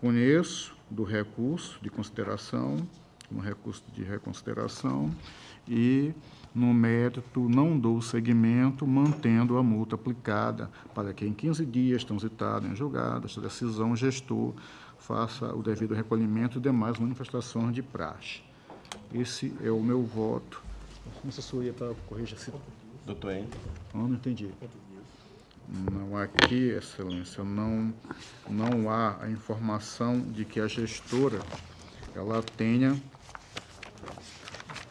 conheço do recurso de consideração, no recurso de reconsideração, e, no mérito, não dou seguimento, mantendo a multa aplicada para que, em 15 dias, transitado em julgado, esta decisão, o gestor faça o devido recolhimento e demais manifestações de praxe. Esse é o meu voto. Não assessoria para corrigir se... Doutor N. Não entendi. Não, aqui, Excelência, não há a informação de que a gestora ela tenha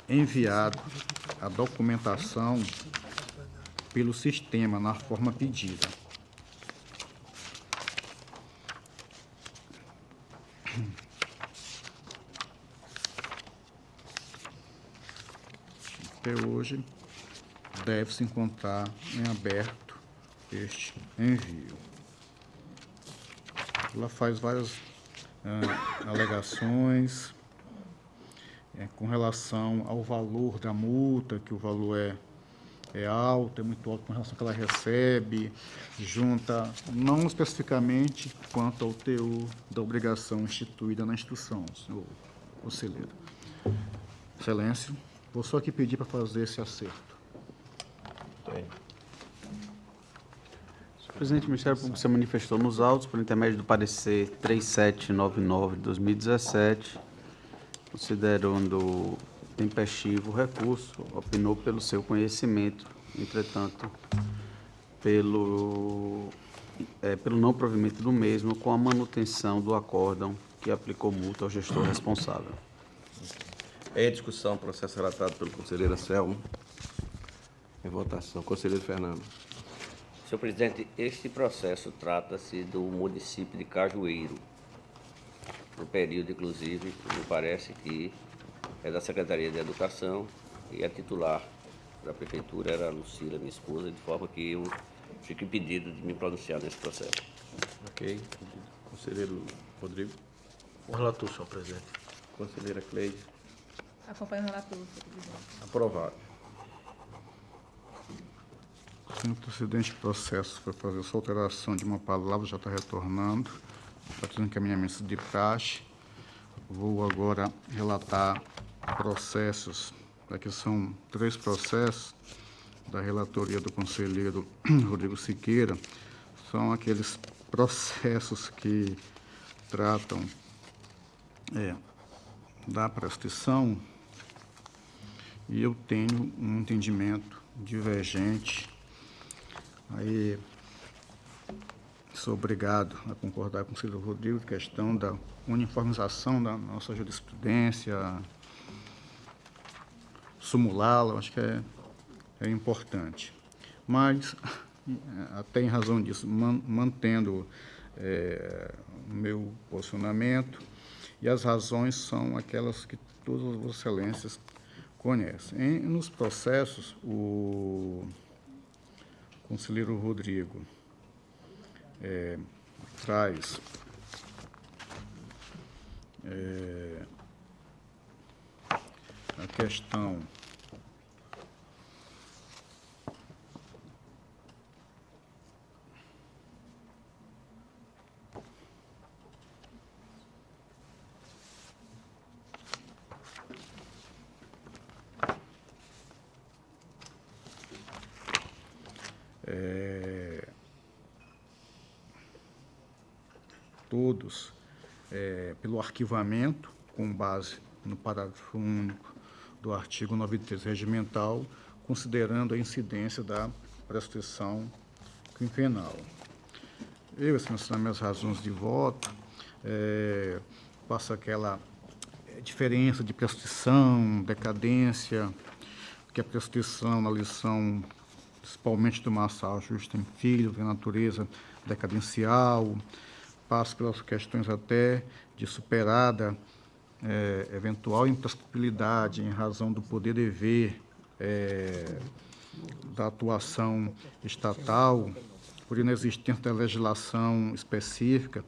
enviado a documentação pelo sistema na forma pedida. Até hoje, deve-se encontrar em aberto este envio. Ela faz várias alegações com relação ao valor da multa, que o valor é alto, é muito alto com relação ao que ela recebe, junta não especificamente quanto ao teor da obrigação instituída na instrução, senhor conselheiro. Excelência, vou só aqui pedir para fazer esse acerto. Tem. Senhor presidente, o Ministério Público se manifestou nos autos por intermédio do parecer 3799 de 2017, considerando tempestivo o recurso, opinou pelo seu conhecimento, entretanto, pelo não provimento do mesmo, com a manutenção do acórdão que aplicou multa ao gestor responsável. Em discussão, processo relatado pelo conselheiro Anselmo. Em votação, conselheiro Fernando. Senhor presidente, este processo trata-se do município de Cajueiro. No período, inclusive, me parece que é da Secretaria de Educação e a titular da Prefeitura era a Lucila, minha esposa, de forma que eu fico impedido de me pronunciar nesse processo. Ok. Conselheiro Rodrigo. O relator, senhor presidente. Conselheira Cleide. Acompanho o relator, senhor presidente. Aprovado. Senhor presidente, o processo foi fazer sua alteração de uma palavra, já está retornando, está fazendo encaminhamentos de praxe. Vou agora relatar processos, aqui são 3 processos da relatoria do conselheiro Rodrigo Siqueira, são aqueles processos que tratam da prescrição, e eu tenho um entendimento divergente. Aí, sou obrigado a concordar com o conselheiro Rodrigo, questão da uniformização da nossa jurisprudência, sumulá-la, acho que é importante. Mas, até em razão disso, mantendo o meu posicionamento, e as razões são aquelas que todas as Vossas Excelências conhecem. Nos processos, o conselheiro Rodrigo traz a questão todos pelo arquivamento, com base no parágrafo único do artigo 93 regimental, considerando a incidência da prescrição quinquenal. Eu, nas minhas razões de voto, passo aquela diferença de prescrição, decadência, que a prescrição na lição, principalmente do Marçal Justo em Filho, da natureza decadencial, passo pelas questões até de superada eventual imprescritibilidade em razão do poder-dever da atuação estatal, por inexistência da legislação específica,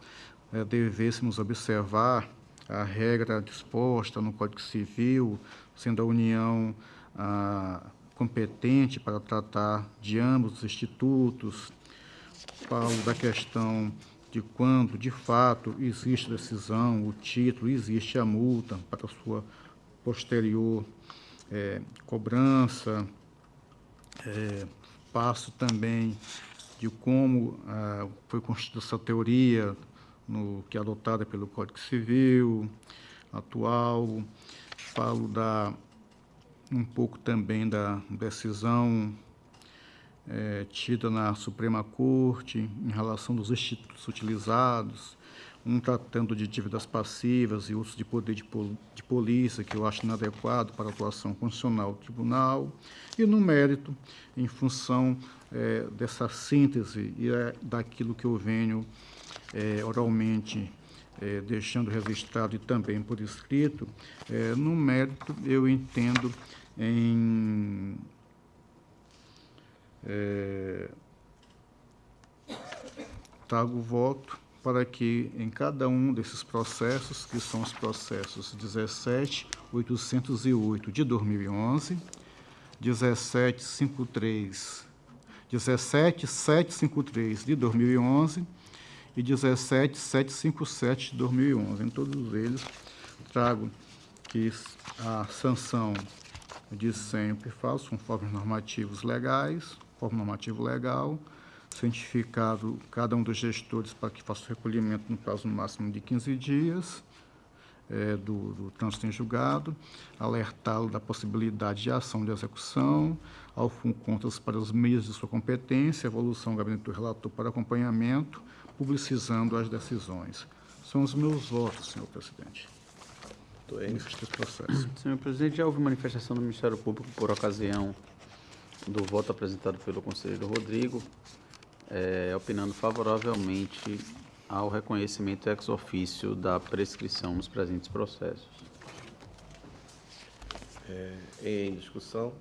devêssemos observar a regra disposta no Código Civil, sendo a União competente para tratar de ambos os institutos, falo da questão de quando, de fato, existe decisão, o título, existe a multa para a sua posterior cobrança. Passo também de como foi construída essa teoria que é adotada pelo Código Civil atual. Falo um pouco também da decisão tida na Suprema Corte em relação dos institutos utilizados, um tratando de dívidas passivas e uso de poder de polícia, que eu acho inadequado para a atuação constitucional do tribunal, e no mérito, em função dessa síntese e daquilo que eu venho oralmente deixando registrado e também por escrito, no mérito eu entendo em trago voto para que em cada um desses processos, que são os processos 17.808 de 2011, 17.753 de 2011 e 17.757 de 2011. Em todos eles, trago que a sanção de sempre faço conforme normativos legais, conforme normativo legal, cientificado cada um dos gestores para que faça o recolhimento no prazo máximo de 15 dias do trânsito em julgado, alertá-lo da possibilidade de ação de execução, ao fundo contas para os meios de sua competência, evolução do gabinete do relator para acompanhamento, publicizando as decisões. São os meus votos, senhor presidente. Nesses três processos. Senhor presidente, já houve manifestação do Ministério Público por ocasião do voto apresentado pelo conselheiro Rodrigo, opinando favoravelmente ao reconhecimento ex officio da prescrição nos presentes processos. Em discussão,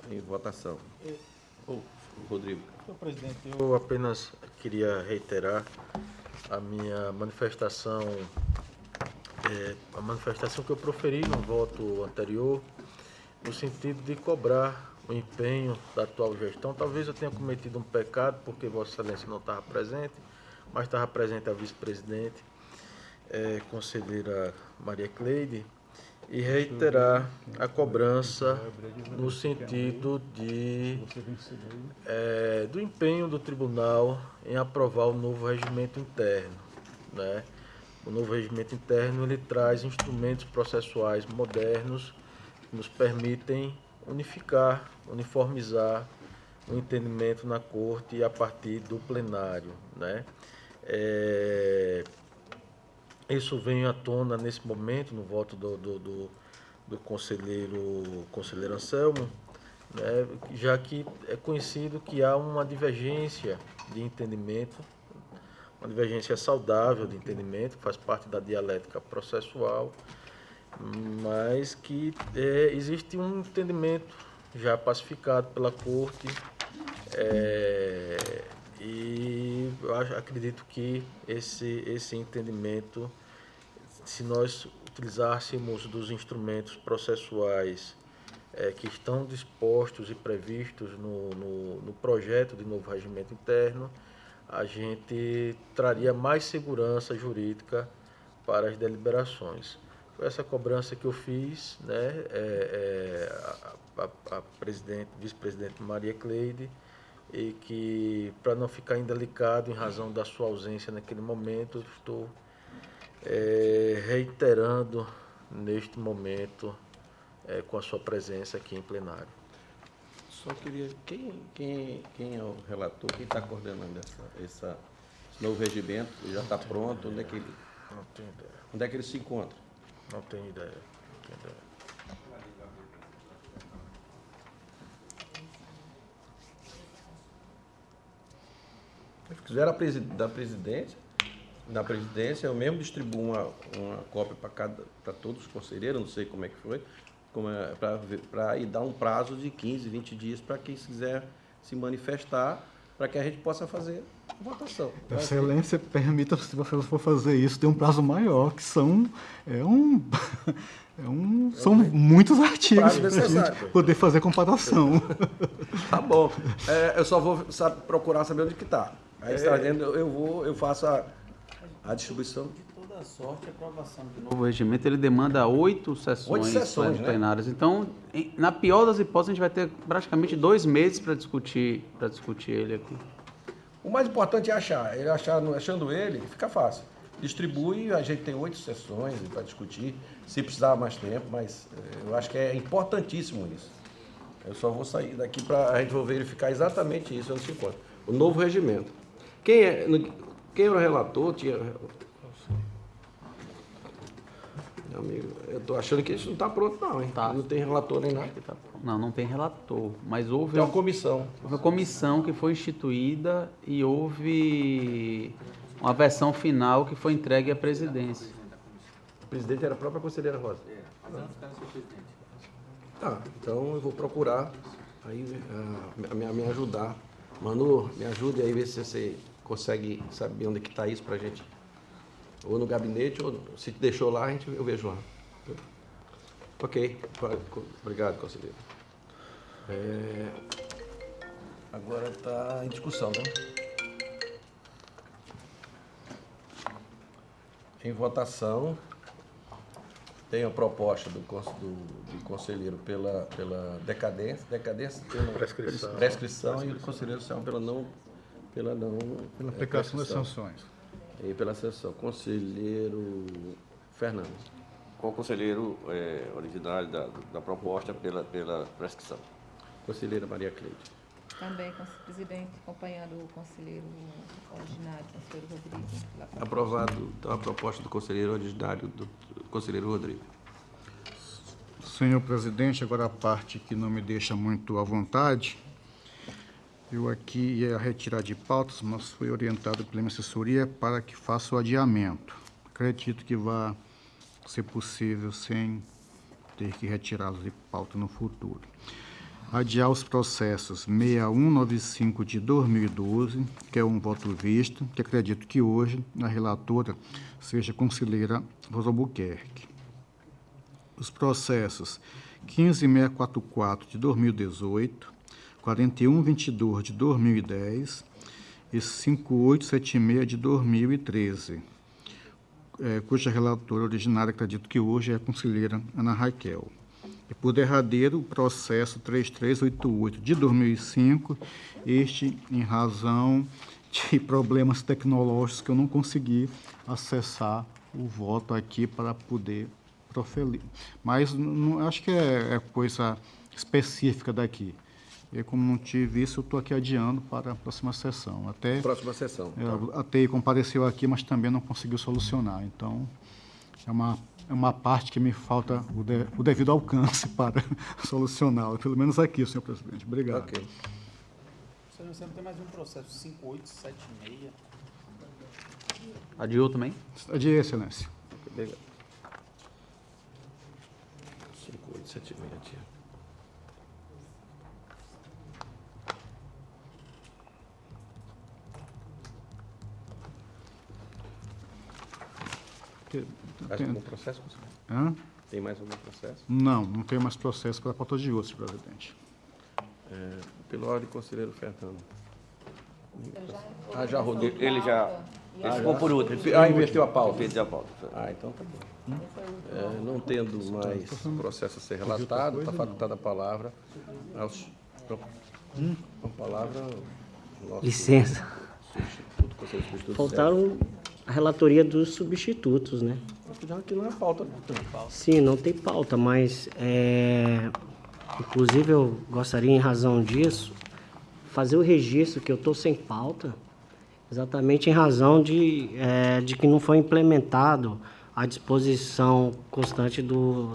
em votação. Rodrigo. Senhor presidente, eu apenas queria reiterar a minha manifestação, a manifestação que eu proferi no voto anterior, no sentido de cobrar o empenho da atual gestão. Talvez eu tenha cometido um pecado, porque Vossa Excelência não estava presente, mas estava presente a vice-presidente, conselheira Maria Cleide, e reiterar a cobrança no sentido do empenho do tribunal em aprovar o novo regimento interno, né? O novo regimento interno ele traz instrumentos processuais modernos que nos permitem uniformizar o entendimento na corte e a partir do plenário, né? Isso vem à tona nesse momento, no voto do conselheiro Anselmo, né? Já que é conhecido que há uma divergência de entendimento, uma divergência saudável de entendimento, que faz parte da dialética processual, mas que existe um entendimento já pacificado pela Corte, e eu acredito que esse entendimento, se nós utilizássemos dos instrumentos processuais que estão dispostos e previstos no projeto de novo regimento interno, a gente traria mais segurança jurídica para as deliberações. Foi essa cobrança que eu fiz, né, a vice-presidente Maria Cleide, e que, para não ficar indelicado em razão da sua ausência naquele momento, estou reiterando neste momento com a sua presença aqui em plenário. Só queria... Quem é o relator? Quem está coordenando esse novo regimento? Ele já está pronto? Onde é que ele... Não tenho ideia. Onde é que ele se encontra? Não tenho ideia. Se quiser da presidência, eu mesmo distribuo uma cópia para todos os conselheiros, não sei como é que foi, para dar um prazo de 15, 20 dias para quem quiser se manifestar, para que a gente possa fazer a votação. Excelência, permita, se você for fazer isso, tem um prazo maior, que são são muitos artigos para a gente poder fazer comparação. Tá bom. Eu só vou procurar saber onde que está. Aí está dizendo, eu faço a distribuição. Toda sorte, a aprovação do novo regimento, ele demanda 8 sessões né? plenárias. Então, na pior das hipóteses, a gente vai ter praticamente 2 meses para discutir ele aqui. O mais importante é achar. Ele achando ele, fica fácil. Distribui, a gente tem 8 sessões para discutir, se precisar mais tempo, mas eu acho que é importantíssimo isso. Eu só vou sair daqui para a gente verificar exatamente isso antes de encontro. O novo regimento. Quem era o relator? Meu amigo, eu estou achando que isso não está pronto não, hein? Tá. Não tem relator nem nada. Não tem relator, mas houve Tem uma comissão. uma comissão que foi instituída e houve uma versão final que foi entregue à presidência. O presidente era a própria conselheira Rosa. Tá, então eu vou procurar aí me ajudar. Manu, me ajude aí, ver se você consegue saber onde que está isso pra gente. Ou no gabinete, ou se deixou lá, eu vejo lá. Ok, obrigado, conselheiro. Agora está em discussão, né? Em votação, tem a proposta do conselheiro pela decadência pela prescrição e o conselheiro Selma pela Aplicação das prescrição. sanções. E pela sanção. Conselheiro Fernando. Com o conselheiro originário da proposta pela prescrição. Conselheira Maria Cleide. Também, presidente, acompanhando o conselheiro ordinário, conselheiro Rodrigo. Aprovado então, a proposta do conselheiro originário do conselheiro Rodrigo. Senhor presidente, agora a parte que não me deixa muito à vontade. Eu aqui ia retirar de pautas, mas fui orientado pela minha assessoria para que faça o adiamento. Acredito que vai ser possível sem ter que retirá-los de pauta no futuro. Adiar os processos 6195 de 2012, que é um voto visto, que acredito que hoje a relatora seja a conselheira Rosa Albuquerque. Os processos 15644 de 2018, 4122 de 2010 e 5876 de 2013, cuja relatora originária, acredito que hoje é a conselheira Ana Raquel. E por derradeiro, o processo 3388 de 2005, este em razão de problemas tecnológicos que eu não consegui acessar o voto aqui para poder proferir. Mas não, acho que é coisa específica daqui. E como não tive isso, eu estou aqui adiando para a próxima sessão. Próxima sessão. A TEI compareceu aqui, mas também não conseguiu solucionar. Então, é uma parte que me falta o devido alcance para solucioná-la. Pelo menos aqui, senhor presidente. Obrigado. Ok. Senhor, você não tem mais um processo 5876. Adiou também? Adiei, excelência. Obrigado. 5876, tia. Mais algum processo? Hã? Tem mais algum processo? Não tem mais processo para a pauta de hoje, senhor presidente. Pelo ordem, conselheiro Fernando. Já rodou. Ele ficou por último. Inverteu a pauta. Inverteu a pauta. Então tá bom. Não tendo mais processo a ser relatado, está facultada a palavra aos... A palavra ao nosso Licença. substituto, conselheiro substituto. Faltaram a relatoria dos substitutos, né? Já que não é pauta. Sim, não tem pauta, mas inclusive eu gostaria, em razão disso, fazer o registro que eu estou sem pauta, exatamente em razão de que não foi implementado a disposição constante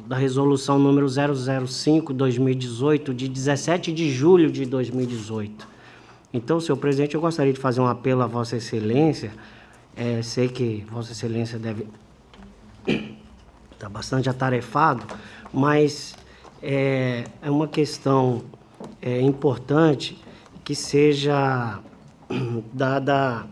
da resolução número 005/2018, de 17 de julho de 2018. Então, senhor presidente, eu gostaria de fazer um apelo a Vossa Excelência. Sei que Vossa Excelência deve estar bastante atarefado, mas é uma questão importante que seja dada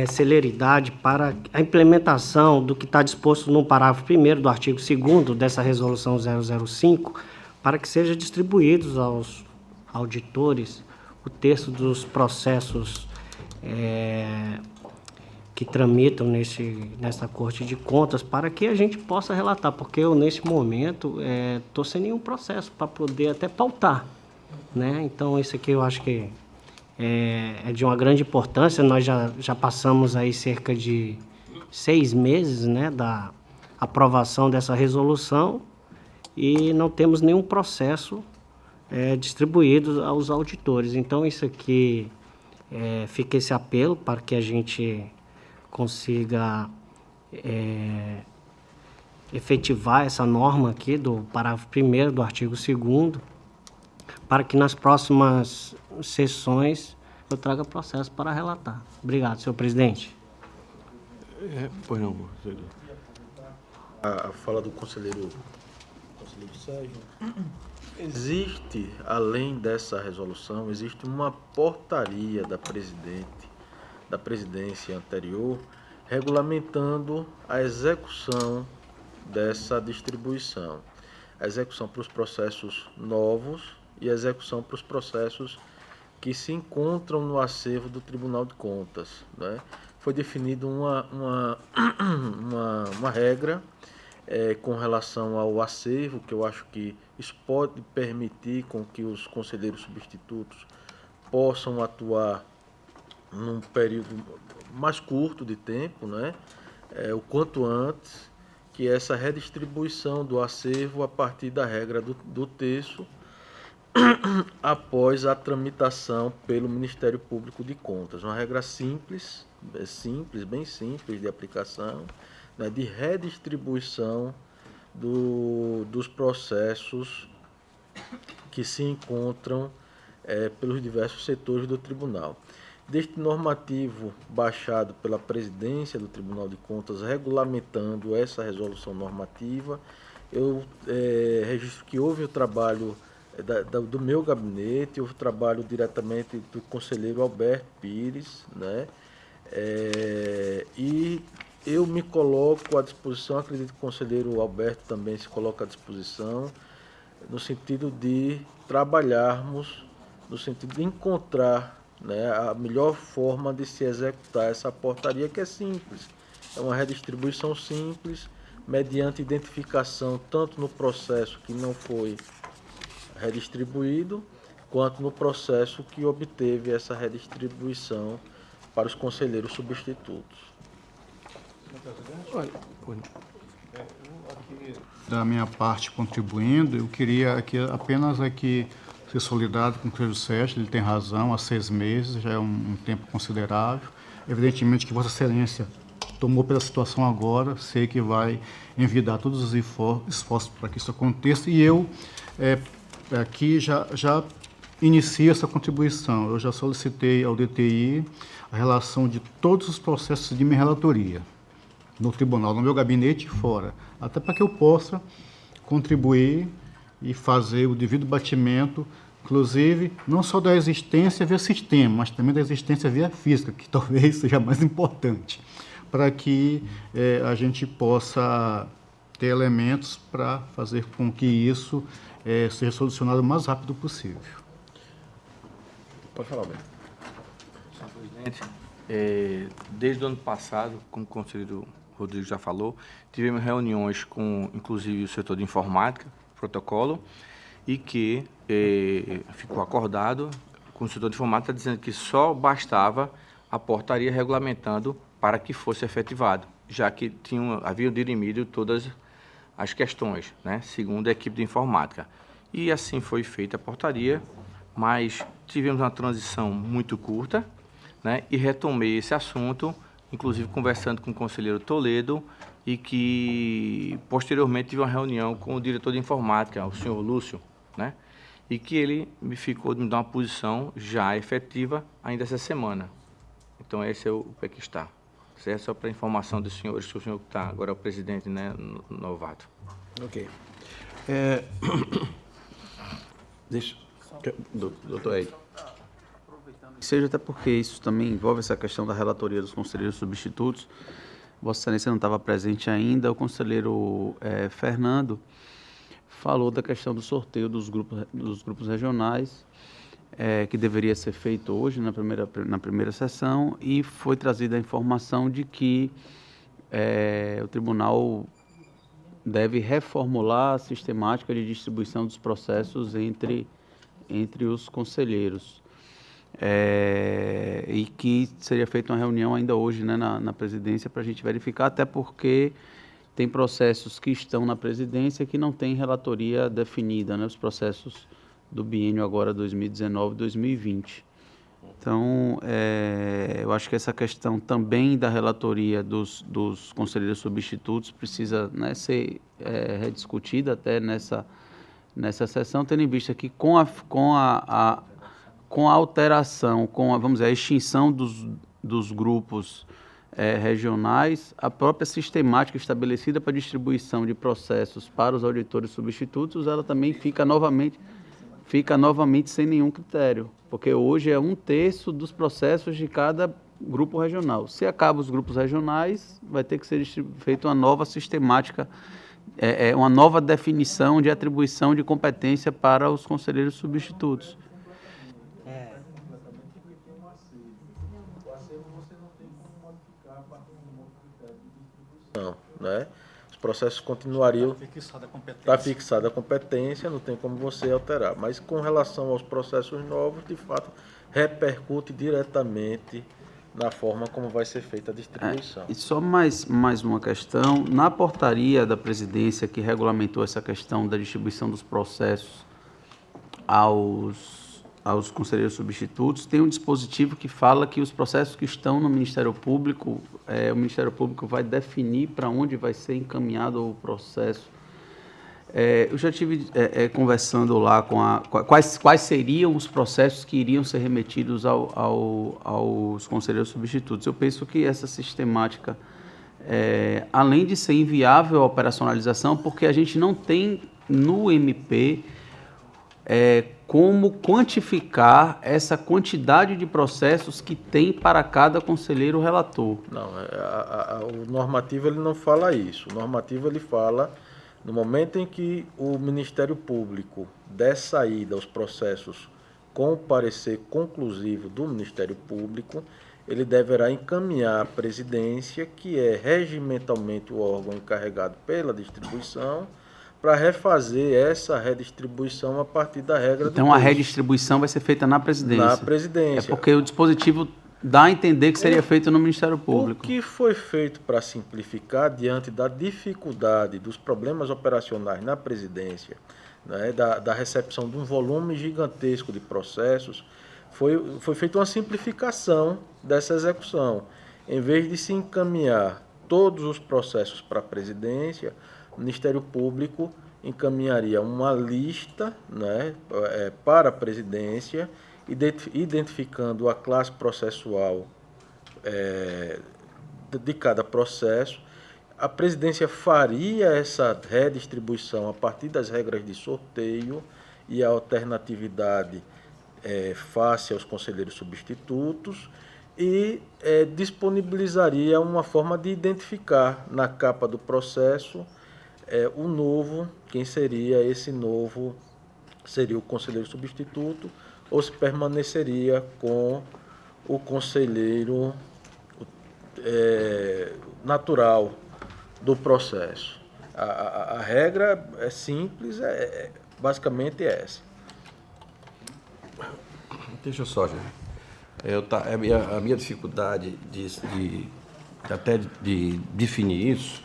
celeridade para a implementação do que está disposto no parágrafo 1º do artigo 2º dessa resolução 005, para que sejam distribuídos aos auditores o texto dos processos que tramitam nessa Corte de Contas para que a gente possa relatar, porque eu, nesse momento, estou sem nenhum processo para poder até pautar, né? Então, isso aqui eu acho que é de uma grande importância. Nós já passamos aí cerca de 6 meses, né, da aprovação dessa resolução e não temos nenhum processo distribuído aos auditores. Então, isso aqui fica esse apelo para que a gente consiga efetivar essa norma aqui do parágrafo 1º do artigo 2º, para que nas próximas sessões eu traga processo para relatar. Obrigado, senhor presidente. Pois não, A fala do conselheiro Sérgio. Existe, além dessa resolução, existe uma portaria da presidência anterior, regulamentando a execução dessa distribuição. A execução para os processos novos e a execução para os processos que se encontram no acervo do Tribunal de Contas, né? Foi definida uma regra com relação ao acervo, que eu acho que isso pode permitir com que os conselheiros substitutos possam atuar num período mais curto de tempo, né? O quanto antes, que essa redistribuição do acervo a partir da regra do terço, após a tramitação pelo Ministério Público de Contas. Uma regra simples, bem simples de aplicação, né, de redistribuição dos processos que se encontram pelos diversos setores do tribunal. Deste normativo baixado pela presidência do Tribunal de Contas, regulamentando essa resolução normativa, eu registro que houve o trabalho do meu gabinete, houve o trabalho diretamente do conselheiro Alberto Pires, né? E eu me coloco à disposição, acredito que o conselheiro Alberto também se coloca à disposição, no sentido de trabalharmos, no sentido de encontrar, né, a melhor forma de se executar essa portaria, que é simples. É uma redistribuição simples, mediante identificação tanto no processo que não foi redistribuído, quanto no processo que obteve essa redistribuição para os conselheiros substitutos. Da minha parte, contribuindo, eu queria apenas ser solidário com o Cleio Sérgio. Ele tem razão, há 6 meses, já é um tempo considerável. Evidentemente que Vossa Excelência tomou pela situação agora, sei que vai envidar todos os esforços para que isso aconteça, e eu aqui já inicio essa contribuição. Eu já solicitei ao DTI a relação de todos os processos de minha relatoria, no tribunal, no meu gabinete e fora, até para que eu possa contribuir e fazer o devido batimento, inclusive, não só da existência via sistema, mas também da existência via física, que talvez seja mais importante, para que a gente possa ter elementos para fazer com que isso seja solucionado o mais rápido possível. Pode falar, Alberto. Senhor presidente, desde o ano passado, como o conselheiro Rodrigo já falou, tivemos reuniões com, inclusive, o setor de informática, protocolo, e que ficou acordado com o setor de informática dizendo que só bastava a portaria regulamentando para que fosse efetivado, já que haviam dirimido todas as questões, né, segundo a equipe de informática. E assim foi feita a portaria, mas tivemos uma transição muito curta, né, e retomei esse assunto, inclusive conversando com o conselheiro Toledo, e que posteriormente tive uma reunião com o diretor de informática, o senhor Lúcio, né, e que ele me dar uma posição já efetiva ainda essa semana. Então esse é o pé que está. Certo? Só para informação dos senhores, que o senhor que está agora é o presidente, né, novato. Ok. Deixa. Doutor Ed. Seja até porque isso também envolve essa questão da relatoria dos conselheiros substitutos. Vossa Excelência não estava presente ainda. O conselheiro Fernando falou da questão do sorteio dos grupos regionais. que deveria ser feito hoje na primeira sessão, e foi trazida a informação de que o tribunal deve reformular a sistemática de distribuição dos processos entre os conselheiros. E que seria feita uma reunião ainda hoje, né, na presidência, para a gente verificar, até porque tem processos que estão na presidência que não tem relatoria definida, né, os processos do biênio agora 2019-2020. Então, eu acho que essa questão também da relatoria dos conselheiros substitutos precisa, né, ser rediscutida até nessa sessão, tendo em vista que com a alteração, vamos dizer, a extinção dos grupos regionais, a própria sistemática estabelecida para distribuição de processos para os auditores substitutos, ela também fica novamente sem nenhum critério, porque hoje é 1/3 dos processos de cada grupo regional. Se acabam os grupos regionais, vai ter que ser feita uma nova sistemática, uma nova definição de atribuição de competência para os conselheiros substitutos. Não, né? Os processos continuariam. Está fixada a competência, não tem como você alterar. Mas com relação aos processos novos, de fato, repercute diretamente na forma como vai ser feita a distribuição. E só mais uma questão. Na portaria da presidência que regulamentou essa questão da distribuição dos processos aos conselheiros substitutos, tem um dispositivo que fala que os processos que estão no Ministério Público, o Ministério Público vai definir para onde vai ser encaminhado o processo. Eu já estive conversando lá quais seriam os processos que iriam ser remetidos aos conselheiros substitutos. Eu penso que essa sistemática, além de ser inviável a operacionalização, porque a gente não tem no MP como quantificar essa quantidade de processos que tem para cada conselheiro relator. Não, o normativo ele não fala isso. O normativo ele fala no momento em que o Ministério Público der saída aos processos com o parecer conclusivo do Ministério Público, ele deverá encaminhar à presidência, que é regimentalmente o órgão encarregado pela distribuição, para refazer essa redistribuição a partir da regra do Então, a redistribuição vai ser feita na presidência? Na presidência. É porque o dispositivo dá a entender que seria feito no Ministério Público. O que foi feito para simplificar, diante da dificuldade dos problemas operacionais na presidência, né, da recepção de um volume gigantesco de processos, foi feita uma simplificação dessa execução. Em vez de se encaminhar todos os processos para a presidência, o Ministério Público encaminharia uma lista, né, para a presidência, identificando a classe processual de cada processo. A presidência faria essa redistribuição a partir das regras de sorteio e a alternatividade face aos conselheiros substitutos, e disponibilizaria uma forma de identificar na capa do processo o novo, quem seria esse novo, seria o conselheiro substituto, ou se permaneceria com o conselheiro natural do processo. A regra é simples, basicamente essa. Deixa só, gente. A minha dificuldade de definir isso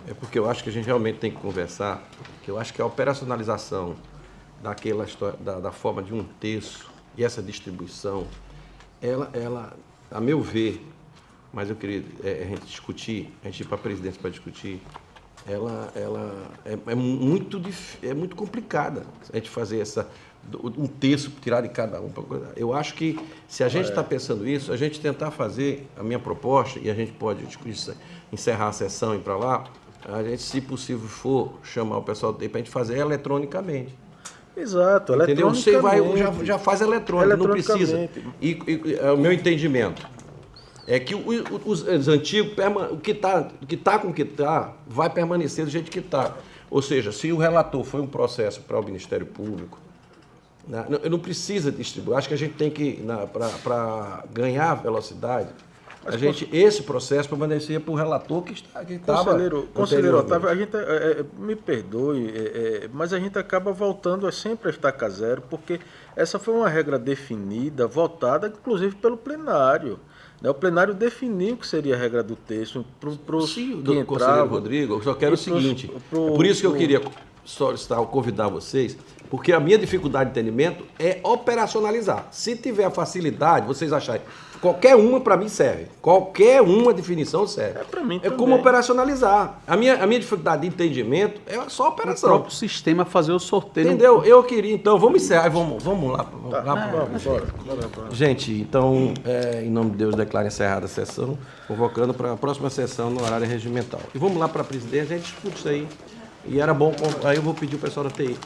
é porque eu acho que a gente realmente tem que conversar, que eu acho que a operacionalização daquela história, da forma de 1/3 e essa distribuição, ela, a meu ver, mas eu queria a gente discutir, a gente ir para a presidência para discutir, ela é muito complicada a gente fazer essa 1/3 tirar de cada um. Eu acho que se a gente está pensando isso, a gente tentar fazer a minha proposta, e a gente pode encerrar a sessão e ir para lá, a gente, se possível for, chamar o pessoal do TI para a gente fazer eletronicamente. Exato, entendeu? Você eletronicamente. já faz eletrônico, não precisa. E o meu entendimento é que os antigos, o que está com o que está, vai permanecer do jeito que está. Ou seja, se o relator foi um processo para o Ministério Público, Não precisa distribuir. Acho que a gente tem que, para ganhar velocidade, esse processo permanecia para o relator que estava. Conselheiro Otávio, a gente, me perdoe, mas a gente acaba voltando sempre a estaca zero, porque essa foi uma regra definida, votada, inclusive pelo plenário. Né? O plenário definiu que seria a regra do texto. Sim, do conselheiro Rodrigo, eu só quero o seguinte, por isso que eu queria convidar vocês, porque a minha dificuldade de entendimento é operacionalizar. Se tiver a facilidade, vocês acharem, qualquer uma para mim serve. Qualquer uma definição serve. Para mim é também. como operacionalizar. A minha dificuldade de entendimento é só O operação. próprio sistema fazer o sorteio. Entendeu? Eu queria, então, vamos encerrar. Vamos lá. Vamos, bora. Gente, então, em nome de Deus, declaro encerrada a sessão, convocando para a próxima sessão no horário regimental. E vamos lá para a presidência, a gente discute isso aí. E era bom, aí eu vou pedir o pessoal da TI.